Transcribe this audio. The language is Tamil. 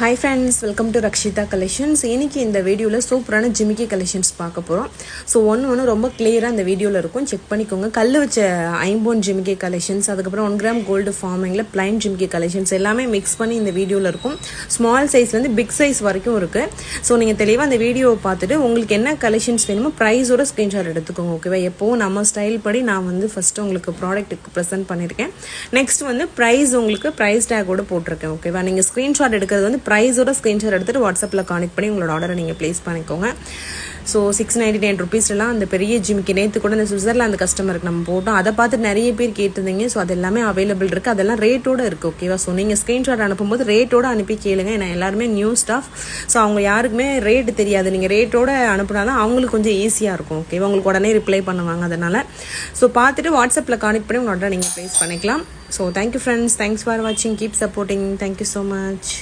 Hi friends, welcome to Rakshita Collections. இன்னைக்கு இந்த வீடியோல சூப்பரான ஜிமிக்கி கலெக்ஷன்ஸ் பார்க்க போறோம். சோ ஒன்னு ரொம்ப கிளியரா இந்த வீடியோல இருக்கும். செக் பண்ணிக்கோங்க. கல்லு வச்ச ஐம்போன் ஜிமிக்கி கலெக்ஷன்ஸ், அதுக்கு அப்புறம் 1 கிராம் கோல்ட் ஃபார்மிங்ல ப்ளைன் ஜிமிக்கி கலெக்ஷன்ஸ் எல்லாமே மிக்ஸ் பண்ணி இந்த வீடியோல இருக்கும். ஸ்மால் சைஸ்ல இருந்து பிக் சைஸ் வரைக்கும் இருக்கு. சோ நீங்க தெளிவா இந்த வீடியோவை பார்த்துட்டு உங்களுக்கு என்ன கலெக்ஷன்ஸ் வேணுமோ பிரைஸோட ஸ்கிரீன்ஷாட் எடுத்துக்கோங்க. ஓகேவா? எப்பவும் நம்ம ஸ்டைல் படி நான் வந்து ஃபர்ஸ்ட் உங்களுக்கு ப்ராடக்ட்டுக்கு பிரசன்ட் பண்ணிருக்கேன். நெக்ஸ்ட் வந்து பிரைஸ் உங்களுக்கு பிரைஸ் டேக்கோட போட்டிருக்கேன். ஓகேவா? நீங்க ஸ்கிரீன்ஷாட் எடுக்கிறது வந்து பிரைஸோட ஸ்கிரீன்ஷாட் எடுத்துட்டு வாட்ஸ்அப்பில் கான்டெக்ட் பண்ணி உங்களோட ஆர்டரை நீங்கள் ப்ளேஸ் பண்ணிக்கோங்க. ஸோ 699 ருபீஸ்லாம் அந்த பெரிய ஜிமிக்கி நேற்று கூட இந்த சுவிட்சர்லாந்து கஸ்டமருக்கு நம்ம போட்டோம். அதை பார்த்து நிறைய பேர் கேட்டிருந்தீங்க. ஸோ அது எல்லாமே அவைலபிள் இருக்குது. அதெல்லாம் ரேட்டோட இருக்குது. ஓகேவா? ஸோ நீங்கள் ஸ்க்ரீன்ஷாட் அனுப்பும்போது ரேட்டோட அனுப்பி கேளுங்க. ஏன்னா எல்லாருமே நியூ ஸ்டாஃப். ஸோ அவங்க யாருக்குமே ரேட்டு தெரியாது. நீங்கள் ரேட்டோட அனுப்புனா தான் அவங்களுக்கு கொஞ்சம் ஈஸியாக இருக்கும். ஓகேவா? உங்களுக்கு உடனே ரிப்ளை பண்ணுவாங்க. அதனால் ஸோ பார்த்துட்டு வாட்ஸ்அப்பில் கான்டெக்ட் பண்ணி உங்களோட நீங்கள் ப்ளேஸ் பண்ணிக்கலாம். So thank you friends. Thanks for வாட்சிங். Keep supporting. Thank you so much.